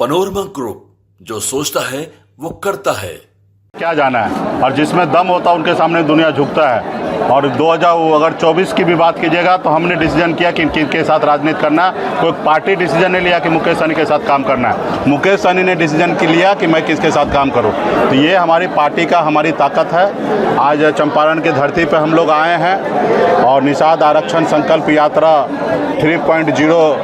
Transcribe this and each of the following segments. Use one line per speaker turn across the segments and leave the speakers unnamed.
Panorama group, जो सोचता है वो करता है।
क्या जाना है, और जिसमें दम होता है उनके सामने दुनिया झुकता है। और 2024 की भी बात कीजिएगा तो हमने डिसीजन किया कि किनके साथ राजनीति करना है। कोई पार्टी डिसीजन नहीं लिया कि मुकेश सहनी के साथ काम करना है। मुकेश सहनी ने डिसीजन लिया कि मैं किसके साथ काम करूं। तो ये हमारी पार्टी का, हमारी ताकत है। आज चंपारण की धरती पर हम लोग आए हैं और निषाद आरक्षण संकल्प यात्रा 3.0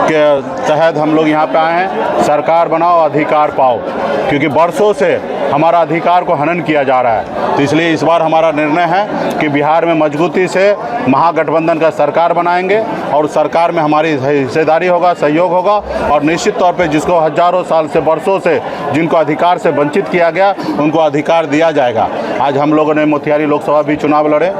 के तहत हम लोग यहाँ पे आए हैं। सरकार बनाओ, अधिकार पाओ, क्योंकि बरसों से हमारा अधिकार को हनन किया जा रहा है। तो इसलिए इस बार हमारा निर्णय है कि बिहार में मजबूती से महागठबंधन का सरकार बनाएंगे और सरकार में हमारी हिस्सेदारी होगा, सहयोग होगा। और निश्चित तौर पे जिसको हजारों साल से, बरसों से जिनको अधिकार से वंचित किया गया, उनको अधिकार दिया जाएगा। आज हम लोगों ने मोतिहारी लोकसभा भी चुनाव लड़े,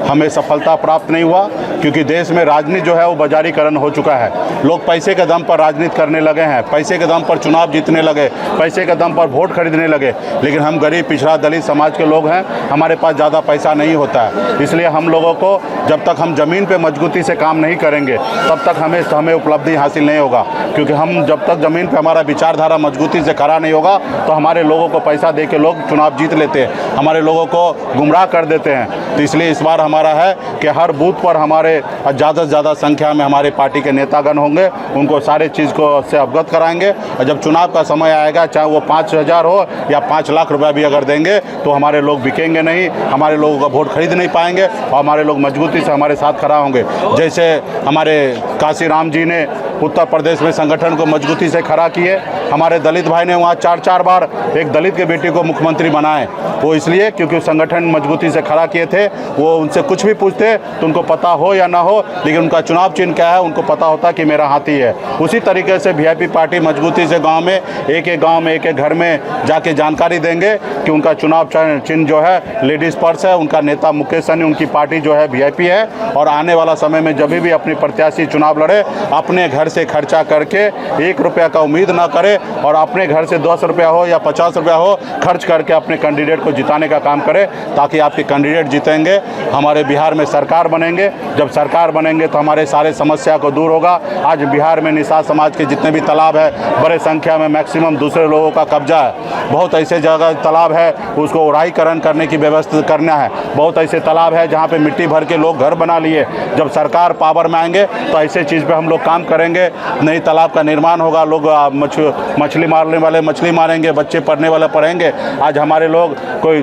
हमें सफलता प्राप्त नहीं हुआ, क्योंकि देश में राजनीति जो है वो बाजारीकरण हो चुका है। लोग पैसे के दम पर राजनीति करने लगे हैं, पैसे के दम पर चुनाव जीतने लगे, पैसे के दम पर वोट खरीदने लगे। लेकिन हम गरीब, पिछड़ा, दलित समाज के लोग हैं, हमारे पास ज़्यादा पैसा नहीं होता है। इसलिए हम लोगों को, जब तक हम ज़मीन पे मजबूती से काम नहीं करेंगे, तब तक हमें उपलब्धि हासिल नहीं होगा। क्योंकि हम जब तक ज़मीन पे हमारा विचारधारा मजबूती से खड़ा नहीं होगा, तो हमारे लोगों को पैसा दे के लोग चुनाव जीत लेते हैं, हमारे लोगों को गुमराह कर देते हैं। तो इसलिए इस बार हमारा है कि हर बूथ पर हमारे ज़्यादा से ज़्यादा संख्या में हमारे पार्टी के नेतागण होंगे, उनको सारे चीज़ को से अवगत कराएंगे। और जब चुनाव का समय आएगा, चाहे वो 5,000 हो या 5 लाख रुपया भी अगर देंगे, तो हमारे लोग बिकेंगे नहीं, हमारे लोगों का वोट खरीद नहीं पाएंगे और हमारे लोग मजबूती से हमारे साथ खड़ा होंगे। जैसे हमारे काशीराम जी ने उत्तर प्रदेश में संगठन को मजबूती से खड़ा किए, हमारे दलित भाई ने वहाँ 4 बार एक दलित के बेटी को मुख्यमंत्री बनाए। वो इसलिए क्योंकि संगठन मजबूती से खड़ा किए थे। वो उनसे कुछ भी पूछते तो उनको पता हो या ना हो, लेकिन उनका चुनाव चिन्ह क्या है उनको पता होता कि मेरा हाथी है। उसी तरीके से वीआईपी पार्टी मजबूती से गाँव में, एक गाँव में, एक घर में जाके जानकारी देंगे कि उनका चुनाव चिन्ह जो है लेडीज़ पर्स है, उनका नेता मुकेश सहनी, उनकी पार्टी जो है वीआईपी है। और आने वाला समय में जब भी अपनी प्रत्याशी चुनाव लड़े, अपने घर से खर्चा करके 1 रुपया का उम्मीद ना करे और अपने घर से 10 रुपया हो या 50 रुपया हो खर्च करके अपने कैंडिडेट को जिताने का काम करे, ताकि आपके कैंडिडेट जीतेंगे, हमारे बिहार में सरकार बनेंगे। जब सरकार बनेंगे तो हमारे सारे समस्या को दूर होगा। आज बिहार में निषाद समाज के जितने भी तालाब है, बड़े संख्या में मैक्सिमम दूसरे लोगों का कब्जा है। बहुत ऐसे जगह तालाब है, उसको उड़ाईकरण करने की व्यवस्था करना है। बहुत ऐसे तालाब है जहाँ पे मिट्टी भर के लोग घर बना लिए। जब सरकार पावर में आएंगे तो ऐसे चीज़ पे हम लोग काम करेंगे। नई तालाब का निर्माण होगा, लोग मछली मारने वाले मछली मारेंगे, बच्चे पढ़ने वाले पढ़ेंगे। आज हमारे लोग कोई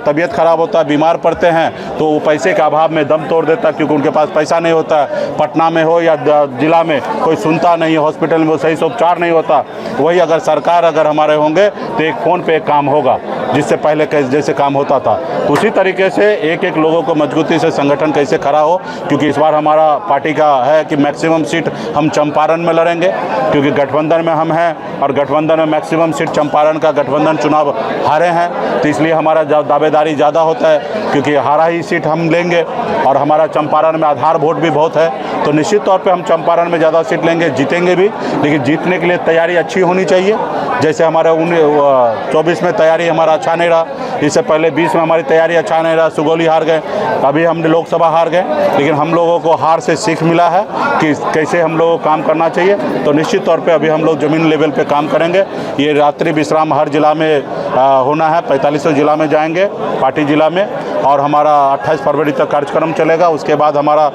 तबीयत खराब होता है, बीमार पड़ते हैं, तो वो पैसे के अभाव में दम तोड़ देता है, क्योंकि उनके पास पैसा नहीं होता है। पटना में हो या जिला में कोई सुनता नहीं, हॉस्पिटल में सही से उपचार नहीं होता। वही अगर सरकार अगर हमारे होंगे तो एक फ़ोन पे एक काम होगा, जिससे पहले जैसे काम होता था। उसी तरीके से एक एक लोगों को मजबूती से संगठन कैसे खड़ा हो, क्योंकि इस बार हमारा पार्टी का है कि मैक्सिमम सीट हम चंपारण में लड़ेंगे, क्योंकि गठबंधन में हम हैं और गठबंधन में मैक्सिमम सीट चंपारण का गठबंधन चुनाव हारे हैं। तो इसलिए हमारा दावेदारी ज़्यादा होता है, क्योंकि हारा ही सीट हम लेंगे और हमारा चंपारण में आधार वोट भी बहुत है। तो निश्चित तौर पे हम चंपारण में ज़्यादा सीट लेंगे, जीतेंगे भी। लेकिन जीतने के लिए तैयारी अच्छी होनी चाहिए। जैसे हमारे 24 में तैयारी हमारा अच्छा नहीं रहा, इससे पहले 20 में हमारी तैयारी अच्छा नहीं रहा, सुगौली हार गए, अभी हमने लोकसभा हार गए। लेकिन हम लोगों को हार से सीख मिला है कि कैसे हम लोगों को काम करना चाहिए। तो निश्चित तौर पे अभी हम लोग ज़मीन लेवल पे काम करेंगे। ये रात्रि विश्राम हर जिला में होना है, 45 जिला में जाएंगे, पार्टी जिला में, और हमारा 28 फरवरी तक कार्यक्रम चलेगा। उसके बाद हमारा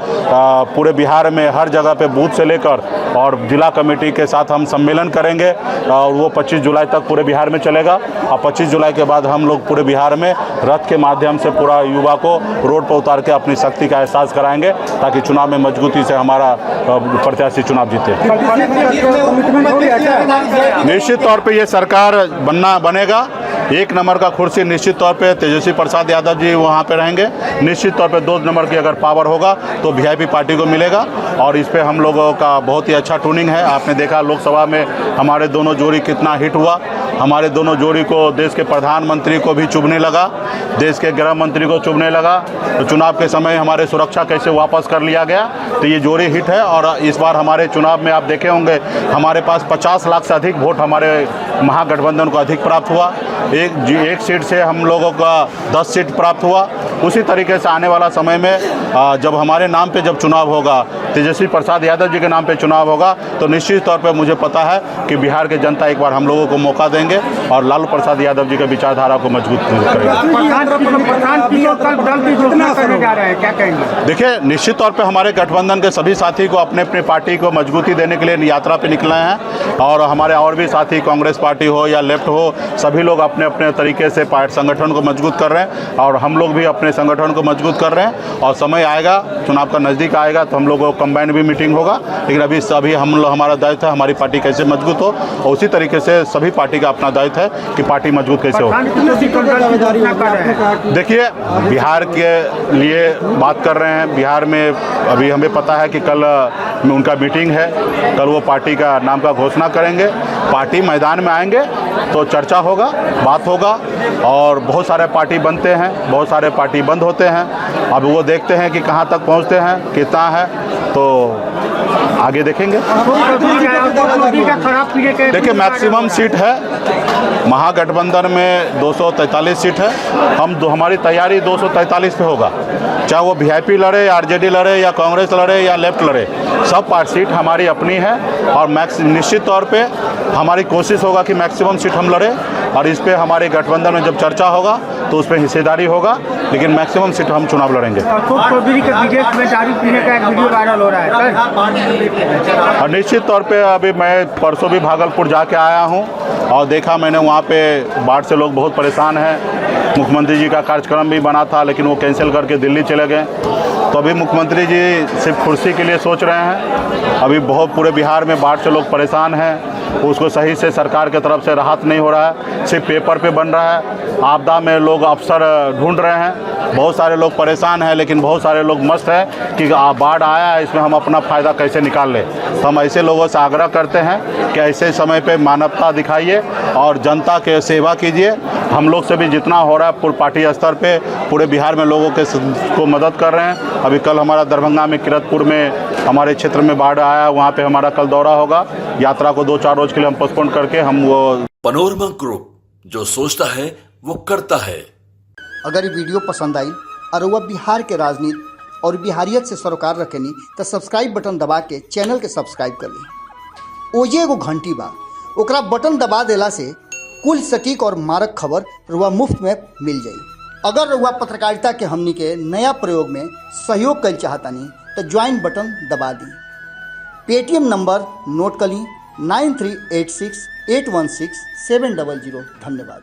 पूरे बिहार में हर जगह पे बूथ से लेकर और जिला कमेटी के साथ हम सम्मेलन करेंगे, और वो 25 जुलाई तक पूरे बिहार में चलेगा। और 25 जुलाई के बाद हम लोग पूरे बिहार में रथ के माध्यम से पूरा युवा को रोड पर उतार के अपनी शक्ति का एहसास कराएंगे, ताकि चुनाव में मजबूती से हमारा प्रत्याशी चुनाव जीते। निश्चित तौर पे ये सरकार बनेगा। 1 नंबर का कुर्सी निश्चित तौर पे तेजस्वी प्रसाद यादव जी वहाँ पे रहेंगे। निश्चित तौर पे 2 नंबर की अगर पावर होगा तो वीआईपी पार्टी को मिलेगा। और इस पे हम लोगों का बहुत ही अच्छा ट्यूनिंग है। आपने देखा लोकसभा में हमारे दोनों जोड़ी कितना हिट हुआ। हमारे दोनों जोड़ी को देश के प्रधानमंत्री को भी चुभने लगा, देश के गृह मंत्री को चुभने लगा। तो चुनाव के समय हमारे सुरक्षा कैसे वापस कर लिया गया, तो ये जोड़ी हिट है। और इस बार हमारे चुनाव में आप देखे होंगे हमारे पास 50 लाख से अधिक वोट हमारे महागठबंधन को अधिक प्राप्त हुआ। एक सीट से हम लोगों का 10 सीट प्राप्त हुआ। उसी तरीके से आने वाला समय में जब हमारे नाम पे जब चुनाव होगा, तेजस्वी प्रसाद यादव जी के नाम पे चुनाव होगा, तो निश्चित तौर पे मुझे पता है कि बिहार के जनता एक बार हम लोगों को मौका देंगे और लालू प्रसाद यादव जी के विचारधारा को मजबूत करेंगे। देखिए, निश्चित तौर पे हमारे गठबंधन के सभी साथी को अपने अपने पार्टी को मजबूती देने के लिए यात्रा पे निकले हैं और हमारे और भी साथी, कांग्रेस पार्टी हो या लेफ्ट हो, सभी लोग अपने अपने तरीके से संगठन को मजबूत कर रहे हैं और हम लोग भी अपने संगठन को मजबूत कर रहे हैं। और समय आएगा, चुनाव का नज़दीक आएगा तो हम लोगों को कंबाइन भी मीटिंग होगा, लेकिन अभी हमारा दायित्व है हमारी पार्टी कैसे मजबूत हो और उसी तरीके से सभी पार्टी का अपना दायित्व है कि पार्टी मजबूत कैसे हो। देखिए, बिहार के लिए बात कर रहे हैं। बिहार में अभी हमें पता है कि कल उनका मीटिंग है, कल वो पार्टी का नाम का घोषणा करेंगे, पार्टी मैदान में आएंगे तो चर्चा होगा, बात होगा और बहुत सारे पार्टी बनते हैं, बहुत सारे पार्टी बंद होते हैं। अब वो देखते हैं कि कहाँ तक पहुँचते हैं, कितना है, तो आगे देखेंगे। देखिए, मैक्सिमम सीट है महागठबंधन में 243 सीट है। हमारी तैयारी 243 पे होगा, चाहे वो वीआईपी लड़े, आरजेडी लड़े या कांग्रेस लड़े या लेफ्ट लड़े, सब सीट हमारी अपनी है और निश्चित तौर पे हमारी कोशिश होगा कि मैक्सिमम सीट हम लड़े और इस पे हमारे गठबंधन में जब चर्चा होगा तो उस पर हिस्सेदारी होगा, लेकिन मैक्सिमम सीट हम चुनाव लड़ेंगे।
विदेश में दारू पीने का एक वीडियो वायरल हो रहा है
और निश्चित तौर पे अभी मैं परसों भी भागलपुर जाके आया हूँ और देखा मैंने वहाँ पे बाढ़ से लोग बहुत परेशान हैं। मुख्यमंत्री जी का कार्यक्रम भी बना था लेकिन वो कैंसिल करके दिल्ली चले गए। तो अभी मुख्यमंत्री जी सिर्फ कुर्सी के लिए सोच रहे हैं। अभी बहुत पूरे बिहार में बाढ़ से लोग परेशान हैं, उसको सही से सरकार की तरफ से राहत नहीं हो रहा है, सिर्फ पेपर पे बन रहा है। आपदा में लोग अफसर ढूंढ रहे हैं, बहुत सारे लोग परेशान हैं, लेकिन बहुत सारे लोग मस्त हैं कि बाढ़ आया है, इसमें हम अपना फ़ायदा कैसे निकाल लें। तो हम ऐसे लोगों से आग्रह करते हैं कि ऐसे समय पे मानवता दिखाइए और जनता के सेवा कीजिए। हम लोग से भी जितना हो रहा है पूरे पार्टी स्तर पे पूरे बिहार में लोगों को मदद कर रहे हैं। अभी कल हमारा दरभंगा में किरतपुर में हमारे क्षेत्र में बाढ़ आया, वहाँ पे हमारा कल दौरा होगा। यात्रा को 2-4 रोज़ के लिए हम पोस्टपोन करके हम वो
पनोरमा ग्रुप जो सोचता है वो करता है।
अगर ये वीडियो पसंद आई और वह बिहार के राजनीति और बिहारियत से सरोकार रखेनी तो सब्सक्राइब बटन दबा के चैनल के सब्सक्राइब कर ली। ओजे एगो घंटी बा, ओकरा बटन दबा देला से कुल सटीक और मारक खबर रुआ मुफ्त में मिल जाई। अगर रुआ पत्रकारिता के हमनी के नया प्रयोग में सहयोग कर चाहतानी तो ज्वाइन बटन दबा दी। पेटीएम नंबर नोट कर ली 9386816700। धन्यवाद।